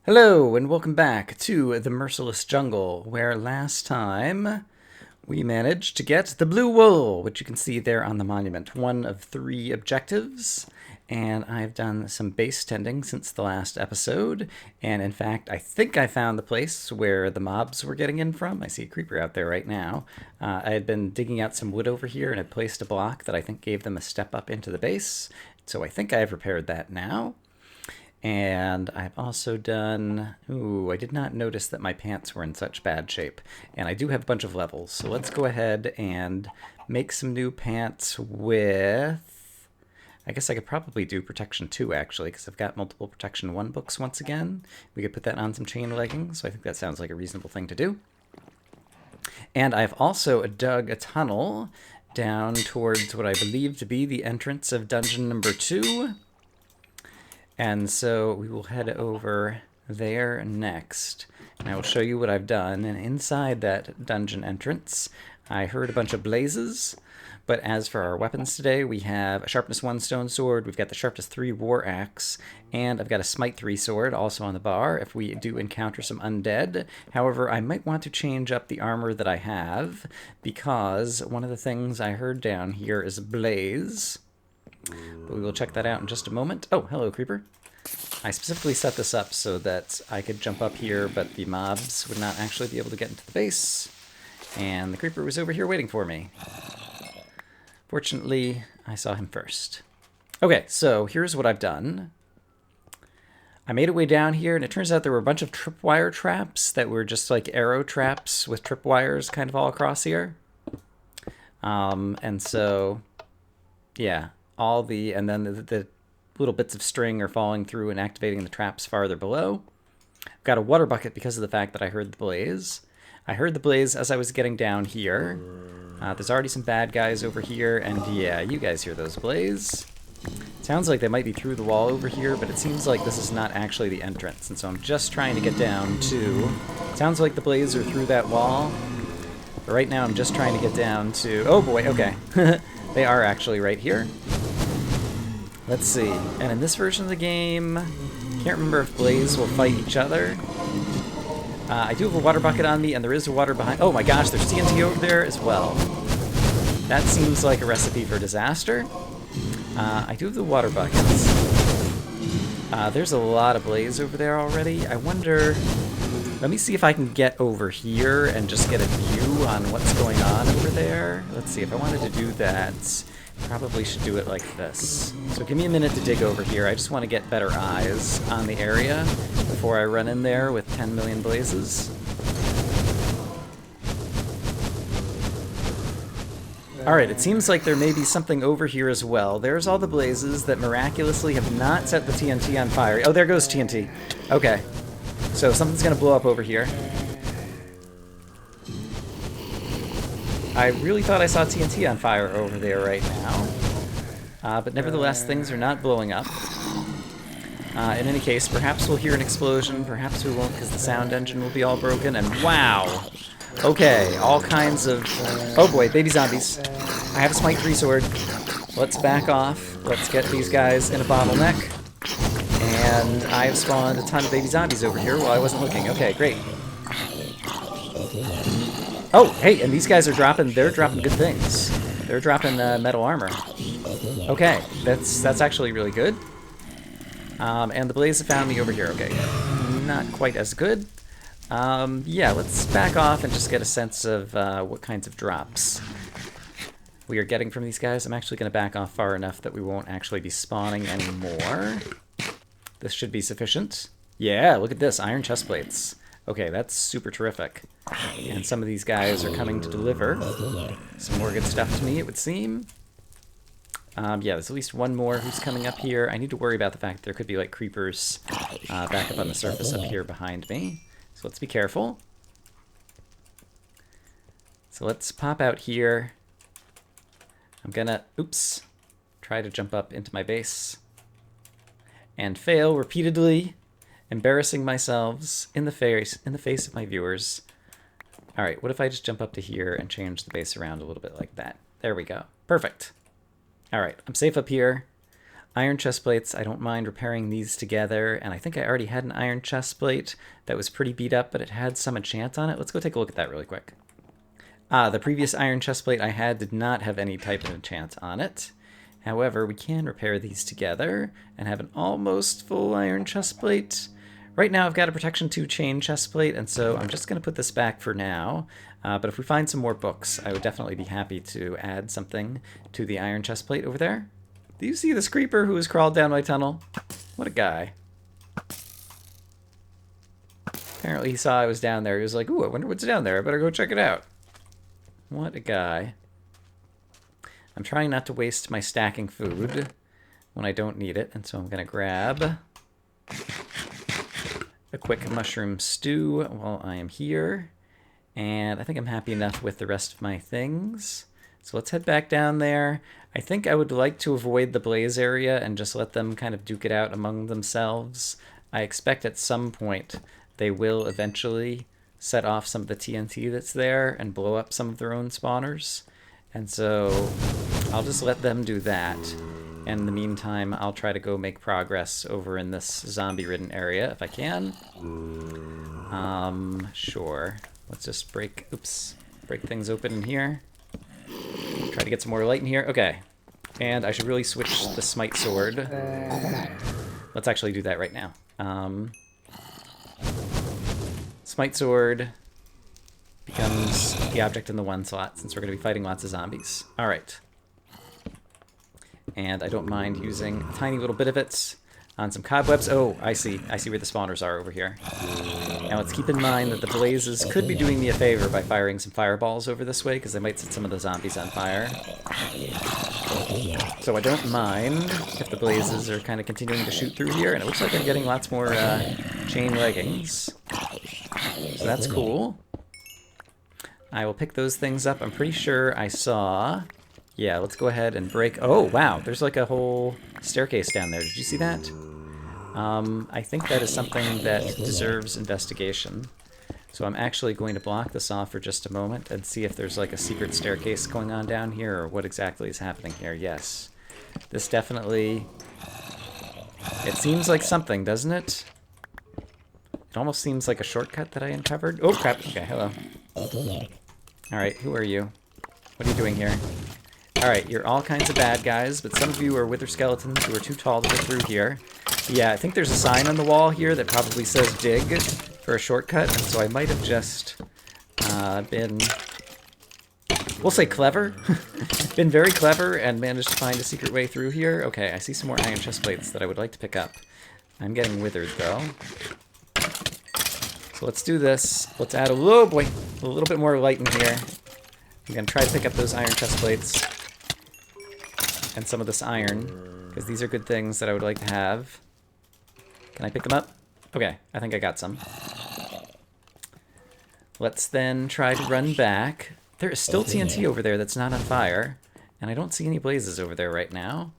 Hello, and welcome back to the Merciless Jungle, where last time we managed to get the blue wool, which you can see there on the monument. One of 3 objectives, and I've done some base tending since the last episode, and in fact, I think I found the place where the mobs were getting in from. I see a creeper out there right now. I had been digging out some wood over here and had placed a block that I think gave them a step up into the base, so I think I have repaired that now. And I've also done... Ooh, I did not notice that my pants were in such bad shape. And I do have a bunch of levels, so let's go ahead and make some new pants with... I guess I could probably do Protection 2, actually, because I've got multiple Protection 1 books once again. We could put that on some chain leggings, so I think that sounds like a reasonable thing to do. And I've also dug a tunnel down towards what I believe to be the entrance of dungeon number 2. And so we will head over there next. And I will show you what I've done. And inside that dungeon entrance, I heard a bunch of blazes. But as for our weapons today, we have a Sharpness 1 stone sword, we've got the Sharpness 3 war axe, and I've got a Smite 3 sword also on the bar if we do encounter some undead. However, I might want to change up the armor that I have, because one of the things I heard down here is a blaze. But we will check that out in just a moment. Oh, hello, creeper. I specifically set this up so that I could jump up here, but the mobs would not actually be able to get into the base. And the creeper was over here waiting for me. Fortunately, I saw him first. Okay, so here's what I've done. I made a way down here, and it turns out there were a bunch of tripwire traps that were just like arrow traps with tripwires kind of all across here. And so, yeah. And then the little bits of string are falling through and activating the traps farther below. I've got a water bucket because of the fact that I heard the blaze. I heard the blaze as I was getting down here. There's already some bad guys over here, and yeah, you guys hear those blaze. Sounds like they might be through the wall over here, but it seems like this is not actually the entrance, and so I'm just trying to get down to... Sounds like the blaze are through that wall, but right now I'm just trying to get down to... Oh boy, okay. They are actually right here. Let's see. And in this version of the game, can't remember if Blaze will fight each other. I do have a water bucket on me, and there is water behind... Oh my gosh, there's TNT over there as well. That seems like a recipe for disaster. I do have the water buckets. There's a lot of Blaze over there already. I wonder... Let me see if I can get over here and just get a view on what's going on over there. Let's see, if I wanted to do that... Probably should do it like this. So give me a minute to dig over here. I just want to get better eyes on the area before I run in there with 10 million blazes. Alright, it seems like there may be something over here as well. There's all the blazes that miraculously have not set the TNT on fire. Oh, there goes TNT. Okay. So something's going to blow up over here. I really thought I saw TNT on fire over there right now. But nevertheless, things are not blowing up. In any case, perhaps we'll hear an explosion, perhaps we won't because the sound engine will be all broken, and wow! Okay, all kinds of... Oh boy, baby zombies. I have a Smite 3 sword. Let's back off. Let's get these guys in a bottleneck. And I have spawned a ton of baby zombies over here while I wasn't looking. Okay, great. Oh, hey, and these guys are they're dropping good things. They're dropping metal armor. Okay, that's actually really good. And the blaze have found me over here. Okay, not quite as good. Yeah, let's back off and just get a sense of what kinds of drops we are getting from these guys. I'm actually going to back off far enough that we won't actually be spawning anymore. This should be sufficient. Yeah, look at this, iron chest plates. Okay, that's super terrific. And some of these guys are coming to deliver some more good stuff to me, it would seem. Yeah, there's at least one more who's coming up here. I need to worry about the fact that there could be, like, creepers back up on the surface up here behind me. So let's be careful. So let's pop out here. I'm gonna, oops, try to jump up into my base. And fail repeatedly. Embarrassing myself in the face of my viewers. Alright, what if I just jump up to here and change the base around a little bit like that? There we go. Perfect. Alright, I'm safe up here. Iron chest plates, I don't mind repairing these together, and I think I already had an iron chest plate that was pretty beat up, but it had some enchant on it. Let's go take a look at that really quick. The previous iron chest plate I had did not have any type of enchant on it. However, we can repair these together and have an almost full iron chest plate. Right now I've got a protection 2 chain chest plate, and so I'm just going to put this back for now. But if we find some more books, I would definitely be happy to add something to the iron chest plate over there. Do you see this creeper who has crawled down my tunnel? What a guy. Apparently he saw I was down there. He was like, ooh, I wonder what's down there. I better go check it out. What a guy. I'm trying not to waste my stacking food when I don't need it, and so I'm going to grab a quick mushroom stew while I am here. And I think I'm happy enough with the rest of my things. So let's head back down there. I think I would like to avoid the blaze area and just let them kind of duke it out among themselves. I expect at some point they will eventually set off some of the TNT that's there and blow up some of their own spawners. And so I'll just let them do that. And in the meantime, I'll try to go make progress over in this zombie-ridden area if I can. Sure. Let's just break things open in here. Try to get some more light in here. Okay. And I should really switch the smite sword. Let's actually do that right now. Smite sword becomes the object in the 1 slot, since we're going to be fighting lots of zombies. Alright. And I don't mind using a tiny little bit of it on some cobwebs. Oh, I see where the spawners are over here. Now let's keep in mind that the blazes could be doing me a favor by firing some fireballs over this way, because they might set some of the zombies on fire. So I don't mind if the blazes are kind of continuing to shoot through here, and it looks like I'm getting lots more chain leggings. So that's cool. I will pick those things up. I'm pretty sure I saw... Yeah, let's go ahead and break... Oh, wow, there's like a whole staircase down there. Did you see that? I think that is something that deserves investigation. So I'm actually going to block this off for just a moment and see if there's like a secret staircase going on down here, or what exactly is happening here. Yes. This definitely... It seems like something, doesn't it? It almost seems like a shortcut that I uncovered. Oh, crap. Okay, hello. Alright, who are you? What are you doing here? Alright, you're all kinds of bad guys, but some of you are wither skeletons who are too tall to get through here. Yeah, I think there's a sign on the wall here that probably says dig for a shortcut, and so I might have just been, we'll say clever, been very clever and managed to find a secret way through here. Okay, I see some more iron chest plates that I would like to pick up. I'm getting withered, though. So let's do this. Let's add a little bit more light in here. I'm going to try to pick up those iron chest plates and some of this iron, because these are good things that I would like to have. Can I pick them up? Okay, I think I got some. Let's then try to run back. There is still TNT over there that's not on fire, and I don't see any blazes over there right now.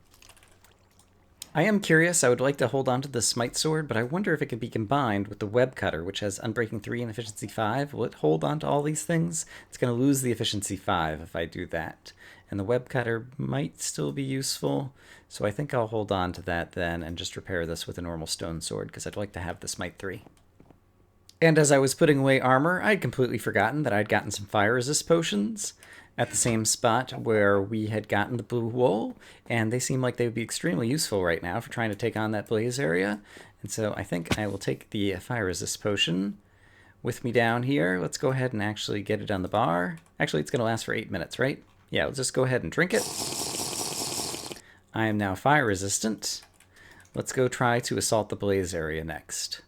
I am curious. I would like to hold on to the smite sword, but I wonder if it could be combined with the web cutter, which has unbreaking 3 and efficiency 5. Will it hold on to all these things? It's going to lose the efficiency 5 if I do that. And the web cutter might still be useful, so I think I'll hold on to that then and just repair this with a normal stone sword, because I'd like to have the smite 3. And as I was putting away armor, I'd completely forgotten that I'd gotten some fire resist potions at the same spot where we had gotten the blue wool, and they seem like they would be extremely useful right now for trying to take on that blaze area. And so I think I will take the fire resist potion with me down here. Let's go ahead and actually get it on the bar. Actually, it's going to last for 8 minutes, right? Yeah, let's just go ahead and drink it. I am now fire resistant. Let's go try to assault the blaze area next.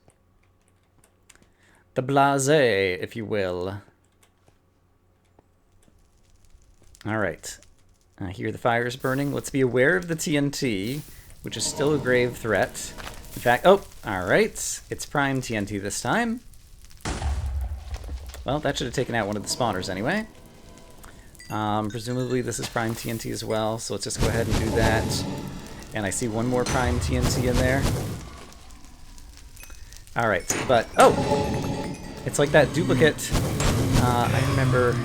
The blaze, if you will. Alright, I hear the fires burning. Let's be aware of the TNT, which is still a grave threat. In fact, oh, alright, it's prime TNT this time. Well, that should have taken out one of the spawners anyway. Presumably this is prime TNT as well, so let's just go ahead and do that. And I see one more prime TNT in there. Alright, but, oh! It's like that duplicate. I remember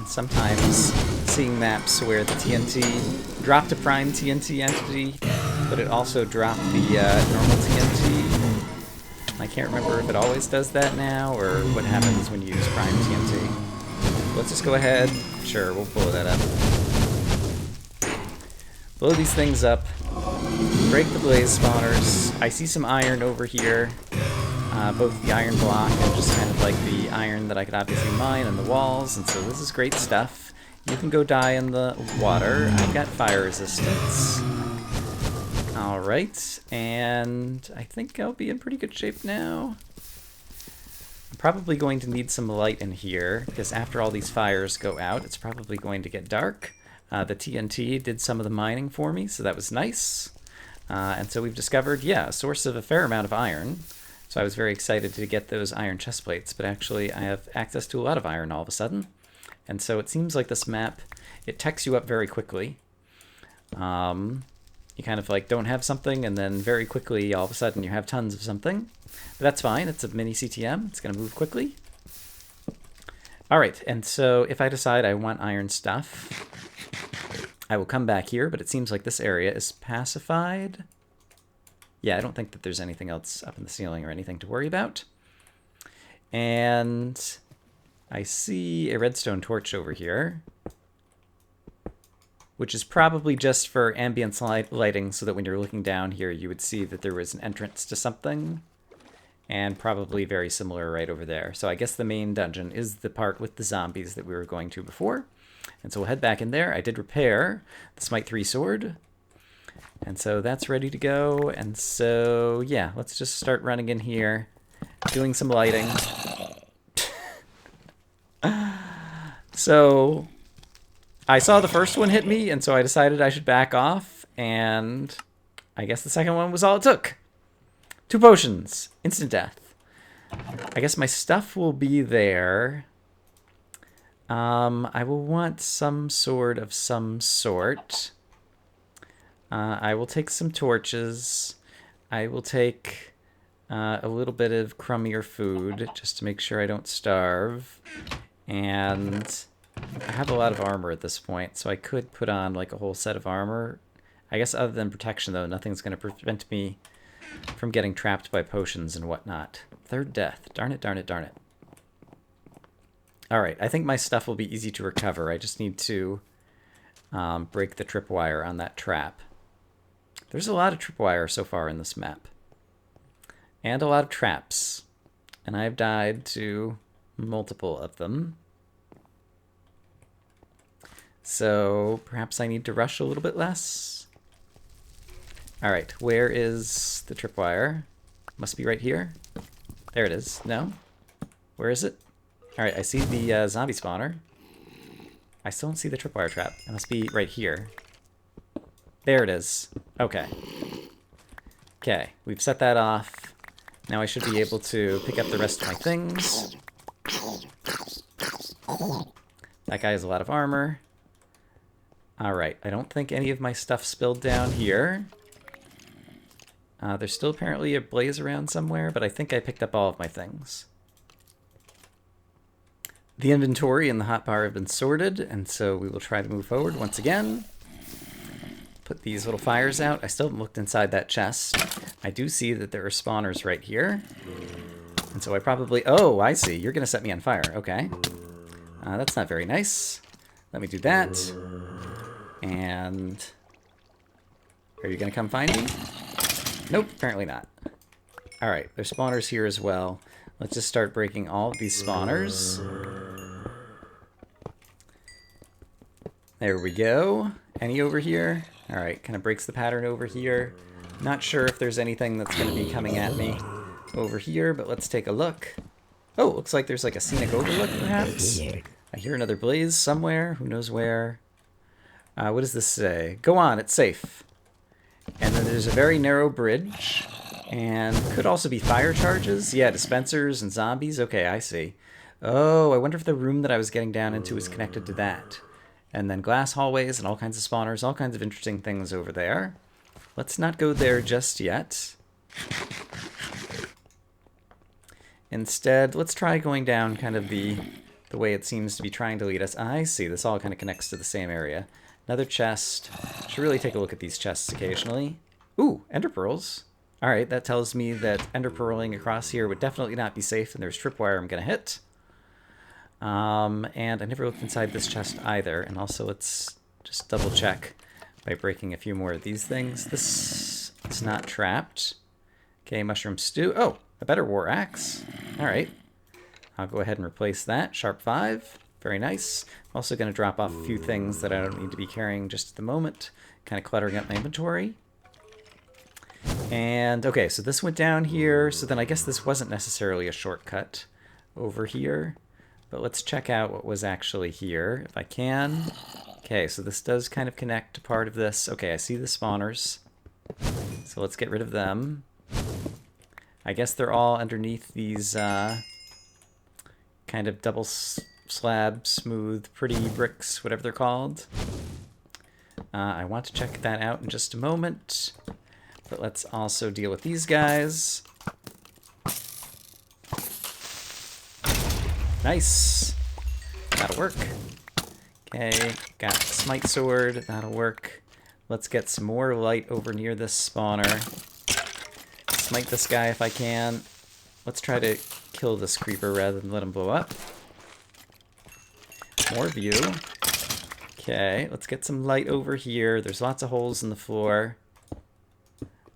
sometimes seeing maps where the TNT dropped a prime TNT entity but it also dropped the normal TNT. I can't remember if it always does that now, or what happens when you use Prime TNT. Let's just go ahead. Sure, we'll blow that up. Blow these things up. Break the blaze spawners. I see some iron over here. Both the iron block and just kind of like the iron that I could obviously mine in the walls, and so this is great stuff. You can go die in the water. I've got fire resistance. Alright, and I think I'll be in pretty good shape now. I'm probably going to need some light in here, because after all these fires go out, it's probably going to get dark. The TNT did some of the mining for me, so that was nice. And so we've discovered, yeah, a source of a fair amount of iron. So I was very excited to get those iron chest plates, but actually I have access to a lot of iron all of a sudden. And so it seems like this map, it techs you up very quickly. You kind of like don't have something, and then very quickly all of a sudden you have tons of something. But that's fine, it's a mini-CTM, it's going to move quickly. Alright, and so if I decide I want iron stuff, I will come back here, but it seems like this area is pacified. Yeah, I don't think that there's anything else up in the ceiling or anything to worry about. And I see a redstone torch over here, which is probably just for ambience lighting, so that when you're looking down here, you would see that there was an entrance to something, and probably very similar right over there. So I guess the main dungeon is the part with the zombies that we were going to before. And so we'll head back in there. I did repair the Smite 3 sword, and so that's ready to go. And so, yeah, let's just start running in here, doing some lighting. So I saw the first one hit me, and so I decided I should back off, and I guess the second one was all it took. 2 potions. Instant death. I guess my stuff will be there. I will want some sword of some sort. I will take some torches. I will take a little bit of crummier food just to make sure I don't starve. And I have a lot of armor at this point, so I could put on like a whole set of armor. I guess other than protection, though, nothing's going to prevent me from getting trapped by potions and whatnot. 3rd death. Darn it, darn it, darn it. Alright, I think my stuff will be easy to recover. I just need to break the tripwire on that trap. There's a lot of tripwire so far in this map. And a lot of traps. And I've died to multiple of them. So perhaps I need to rush a little bit less. Alright, where is the tripwire? Must be right here. There it is. No? Where is it? Alright, I see the zombie spawner. I still don't see the tripwire trap. It must be right here. There it is. Okay. Okay, we've set that off. Now I should be able to pick up the rest of my things. That guy has a lot of armor. Alright, I don't think any of my stuff spilled down here. There's still apparently a blaze around somewhere, but I think I picked up all of my things. The inventory and the hotbar have been sorted, and so we will try to move forward once again. Put these little fires out. I still haven't looked inside that chest. I do see that there are spawners right here. And so I probably... Oh, I see. You're going to set me on fire. Okay. That's not very nice. Let me do that. And... Are you going to come find me? Nope, apparently not. Alright, there's spawners here as well. Let's just start breaking all of these spawners. There we go. Any over here? Alright, kind of breaks the pattern over here. Not sure if there's anything that's going to be coming at me over here, but let's take a look. Oh, looks like there's like a scenic overlook, perhaps. I hear another blaze somewhere. Who knows where? What does this say? Go on, it's safe. And then there's a very narrow bridge. And could also be fire charges. Yeah, dispensers and zombies. Okay, I see. Oh, I wonder if the room that I was getting down into is connected to that. And then glass hallways and all kinds of spawners, all kinds of interesting things over there. Let's not go there just yet. Instead, let's try going down kind of the way it seems to be trying to lead us. I see, this all kind of connects to the same area. Another chest. Should really take a look at these chests occasionally. Ooh, ender pearls. All right, that tells me that ender pearling across here would definitely not be safe, and there's tripwire I'm going to hit. And I never looked inside this chest either. And also, let's just double check by breaking a few more of these things. This is not trapped. Okay, mushroom stew. Oh, a better war axe. All right. I'll go ahead and replace that. Sharp 5. Very nice. I'm also going to drop off a few things that I don't need to be carrying just at the moment. Kind of cluttering up my inventory. And, okay, so this went down here. So then I guess this wasn't necessarily a shortcut over here. But let's check out what was actually here, if I can. Okay, so this does kind of connect to part of this. Okay, I see the spawners. So let's get rid of them. I guess they're all underneath these kind of double slab, smooth, pretty bricks, whatever they're called. I want to check that out in just a moment. But let's also deal with these guys. Nice. That'll work. Okay, got the smite sword. That'll work. Let's get some more light over near this spawner. Smite this guy if I can. Let's try to kill this creeper rather than let him blow up. More view. Okay, let's get some light over here. There's lots of holes in the floor.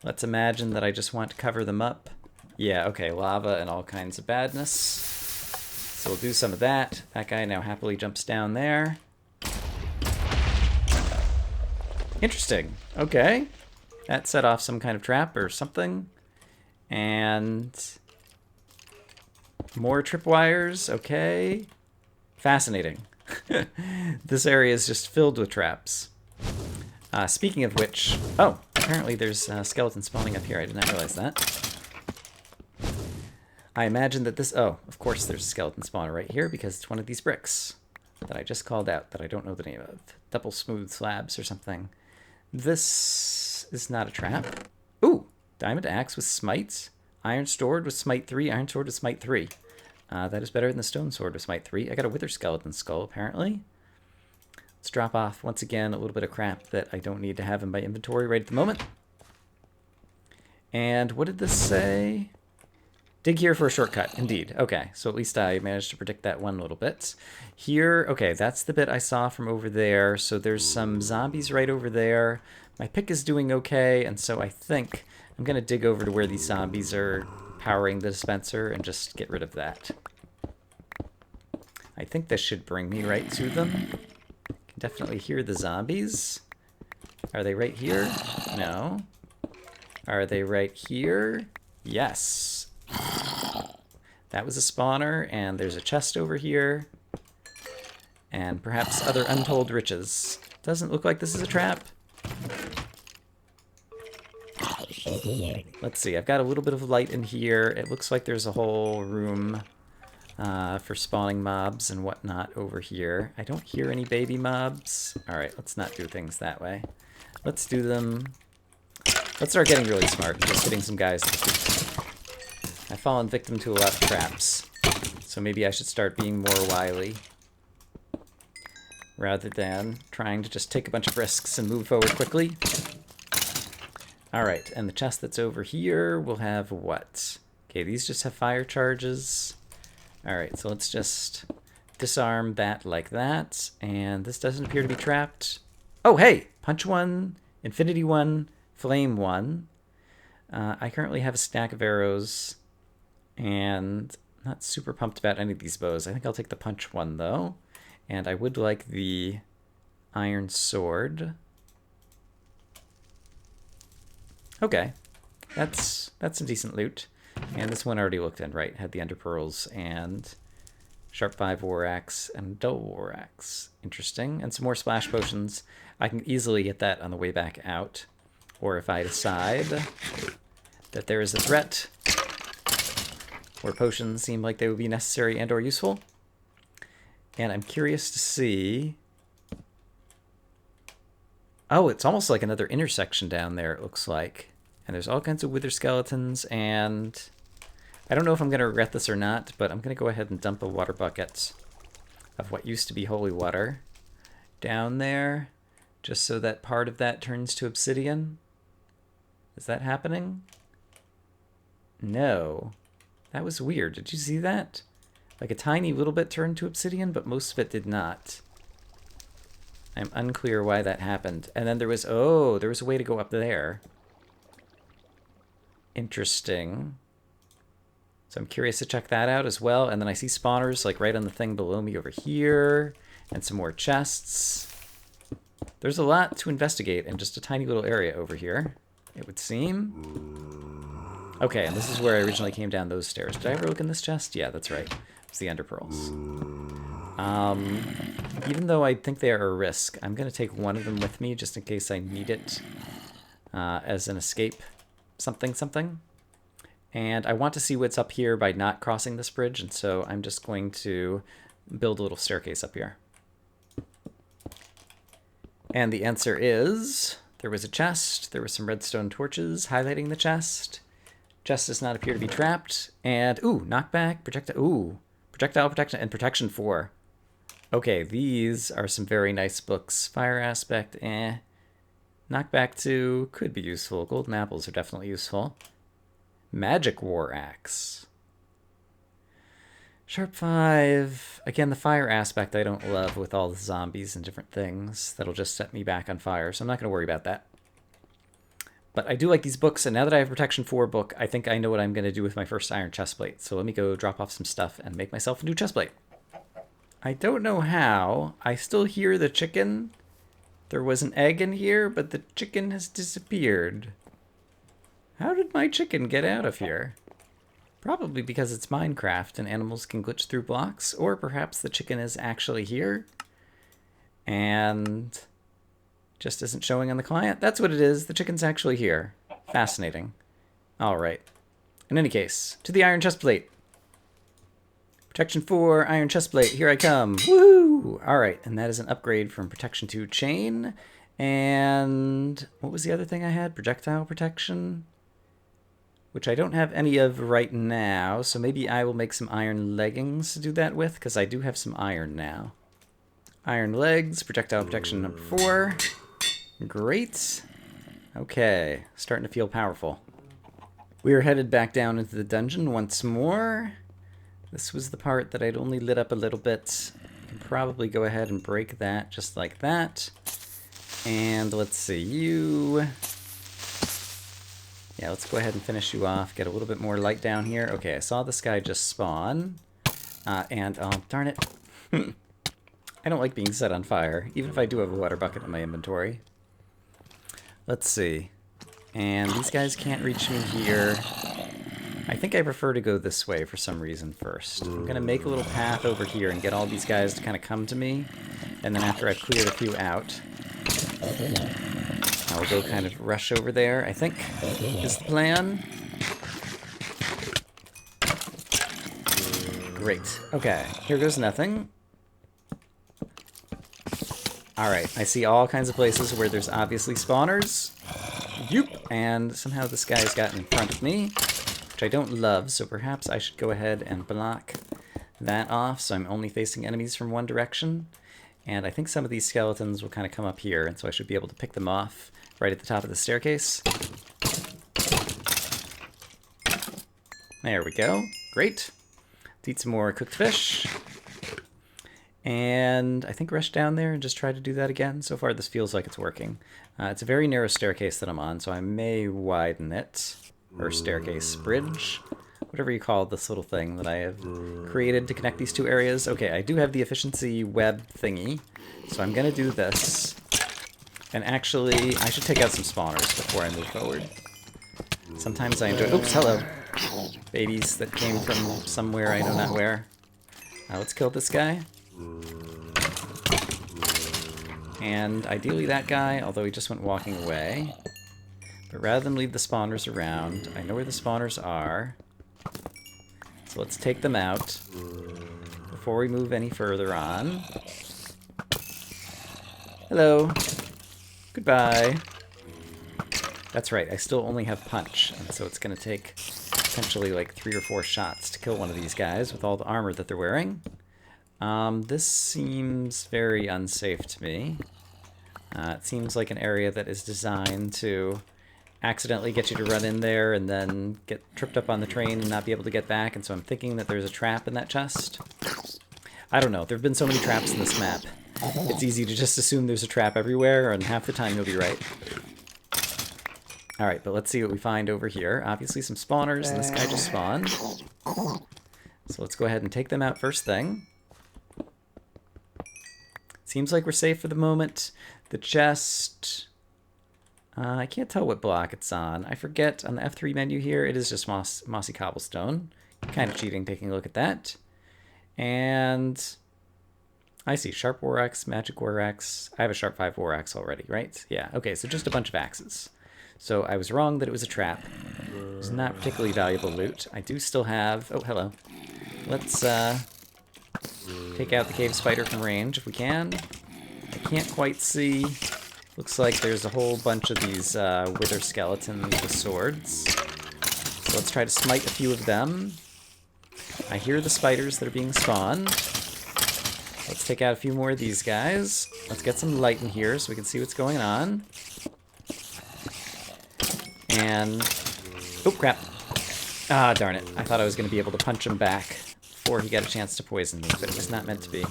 Let's imagine that I just want to cover them up. Yeah, okay, lava and all kinds of badness. So we'll do some of that. That guy now happily jumps down there. Interesting. Okay. That set off some kind of trap or something. And more tripwires. Okay. Fascinating. This area is just filled with traps. Speaking of which... Oh, apparently there's skeletons spawning up here. I did not realize that. I imagine that this... Oh, of course there's a skeleton spawner right here because it's one of these bricks that I just called out that I don't know the name of. Double smooth slabs or something. This is not a trap. Ooh, diamond axe with smite. Iron sword with smite 3. Iron sword with smite 3. That is better than the stone sword with smite 3. I got a wither skeleton skull, apparently. Let's drop off, once again, a little bit of crap that I don't need to have in my inventory right at the moment. And what did this say? Dig here for a shortcut, indeed. Okay, so at least I managed to predict that one little bit. Here, okay, that's the bit I saw from over there. So there's some zombies right over there. My pick is doing okay, and so I think I'm going to dig over to where these zombies are powering the dispenser and just get rid of that. I think this should bring me right to them. Can definitely hear the zombies. Are they right here? No. Are they right here? Yes. That was a spawner, and there's a chest over here. And perhaps other untold riches. Doesn't look like this is a trap. Let's see, I've got a little bit of light in here. It looks like there's a whole room for spawning mobs and whatnot over here. I don't hear any baby mobs. Alright, let's not do things that way. Let's do them... Let's start getting really smart and just hitting some guys in the feet. I've fallen victim to a lot of traps, so maybe I should start being more wily rather than trying to just take a bunch of risks and move forward quickly. Alright, and the chest that's over here will have what? Okay, these just have fire charges. Alright, so let's just disarm that like that, and this doesn't appear to be trapped. Oh, hey! Punch 1, Infinity 1, Flame 1. I currently have a stack of arrows, and I'm not super pumped about any of these bows. I think I'll take the punch 1, though. And I would like the iron sword. Okay, that's some decent loot. And this one already looked in, right? Had the ender pearls and sharp 5 war axe and dull war axe. Interesting. And some more splash potions. I can easily get that on the way back out. Or if I decide that there is a threat where potions seem like they would be necessary and or useful. And I'm curious to see... Oh, it's almost like another intersection down there, it looks like. And there's all kinds of wither skeletons, and I don't know if I'm going to regret this or not, but I'm going to go ahead and dump a water bucket of what used to be holy water down there, just so that part of that turns to obsidian. Is that happening? No. That was weird. Did you see that? Like a tiny little bit turned to obsidian, but most of it did not. I'm unclear why that happened. And then there was, oh, there was a way to go up there. Interesting. So I'm curious to check that out as well. And then I see spawners like right on the thing below me over here. And some more chests. There's a lot to investigate in just a tiny little area over here, it would seem. Okay, and this is where I originally came down those stairs. Did I ever look in this chest? Yeah, that's right. It's the ender pearls. Even though I think they are a risk, I'm going to take one of them with me just in case I need it as an escape something. And I want to see what's up here by not crossing this bridge, and so I'm just going to build a little staircase up here. And the answer is, there was a chest, there were some redstone torches highlighting the chest. Chest does not appear to be trapped, and, ooh, knockback, projectile protection, and protection 4. Okay, these are some very nice books. Fire aspect, eh. Knockback 2 could be useful. Golden apples are definitely useful. Magic war axe. Sharp 5. Again, the fire aspect I don't love with all the zombies and different things. That'll just set me back on fire, so I'm not going to worry about that. But I do like these books, and now that I have Protection 4 book, I think I know what I'm going to do with my first iron chestplate. So let me go drop off some stuff and make myself a new chestplate. I don't know how. I still hear the chicken. There was an egg in here, but the chicken has disappeared. How did my chicken get out of here? Probably because it's Minecraft and animals can glitch through blocks, or perhaps the chicken is actually here and just isn't showing on the client. That's what it is. The chicken's actually here. Fascinating. All right. In any case, to the iron chestplate. Protection 4, iron chestplate. Here I come. Woohoo! All right, and that is an upgrade from Protection 2 chain. And what was the other thing I had? Projectile protection, which I don't have any of right now, so maybe I will make some iron leggings to do that with, because I do have some iron now. Iron legs, projectile protection number 4. Great. Okay, starting to feel powerful. We are headed back down into the dungeon once more. This was the part that I'd only lit up a little bit. I can probably go ahead and break that just like that. And let's see, you... Yeah, let's go ahead and finish you off. Get a little bit more light down here. Okay, I saw this guy just spawn. And, oh, darn it. I don't like being set on fire, even if I do have a water bucket in my inventory. Let's see. And these guys can't reach me here. I think I prefer to go this way for some reason first. I'm going to make a little path over here and get all these guys to kind of come to me. And then after I've cleared a few out, I'll go kind of rush over there, I think, is the plan. Great. Okay, here goes nothing. Alright, I see all kinds of places where there's obviously spawners. Yoop! And somehow this guy's gotten in front of me, which I don't love, so perhaps I should go ahead and block that off so I'm only facing enemies from one direction. And I think some of these skeletons will kind of come up here, and so I should be able to pick them off right at the top of the staircase. There we go. Great. Let's eat some more cooked fish. And I think rush down there and just try to do that again. So far this feels like it's working. It's a very narrow staircase that I'm on, so I may widen it. Or staircase bridge. Whatever you call this little thing that I have created to connect these two areas. Okay, I do have the efficiency web thingy, so I'm going to do this. And actually, I should take out some spawners before I move forward. Sometimes I enjoy... Oops, hello. Babies that came from somewhere I know not where. Let's kill this guy. And ideally that guy, although he just went walking away. But rather than leave the spawners around, I know where the spawners are. So let's take them out before we move any further on. Hello. Goodbye. That's right, I still only have punch, and so it's going to take potentially like 3 or 4 shots to kill one of these guys with all the armor that they're wearing. This seems very unsafe to me. It seems like an area that is designed to accidentally get you to run in there and then get tripped up on the train and not be able to get back, and so I'm thinking that there's a trap in that chest. I don't know. There have been so many traps in this map. It's easy to just assume there's a trap everywhere, and half the time you'll be right. Alright, but let's see what we find over here. Obviously some spawners, and this guy just spawned. So let's go ahead and take them out first thing. Seems like we're safe for the moment. The chest... I can't tell what block it's on. I forget on the F3 menu here, it is just mossy cobblestone. Kind of cheating taking a look at that. And I see sharp war axe, magic war axe. I have a sharp 5 war axe already, right? Yeah, okay, so just a bunch of axes. So I was wrong that it was a trap. It was not particularly valuable loot. I do still have... Oh, hello. Let's take out the cave spider from range if we can. I can't quite see... Looks like there's a whole bunch of these wither skeletons with swords. So let's try to smite a few of them. I hear the spiders that are being spawned. Let's take out a few more of these guys. Let's get some light in here so we can see what's going on. And... Oh, crap. Ah, darn it. I thought I was going to be able to punch him back before he got a chance to poison me, but it was not meant to be.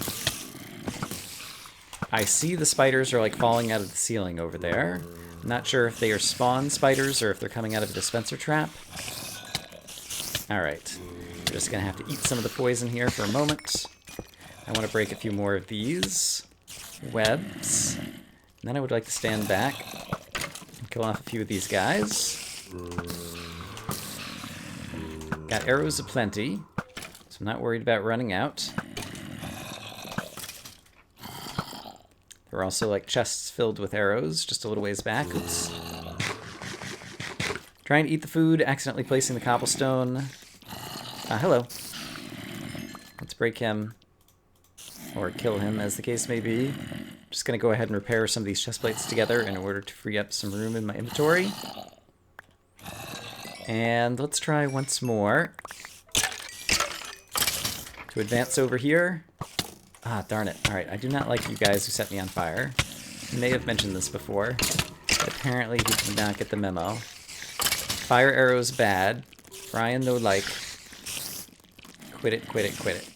I see the spiders are like falling out of the ceiling over there. I'm not sure if they are spawn spiders or if they're coming out of a dispenser trap. Alright. We're just going to have to eat some of the poison here for a moment. I want to break a few more of these webs. And then I would like to stand back and kill off a few of these guys. Got arrows aplenty, so I'm not worried about running out. There are also like chests filled with arrows just a little ways back. Oops. Trying to eat the food, accidentally placing the cobblestone. Hello. Let's break him. Or kill him, as the case may be. Just gonna go ahead and repair some of these chest plates together in order to free up some room in my inventory. And let's try once more to advance over here. Ah, darn it. Alright, I do not like you guys who set me on fire. I may have mentioned this before, but apparently he did not get the memo. Fire arrows bad. Brian no like. Quit it, quit it, quit it.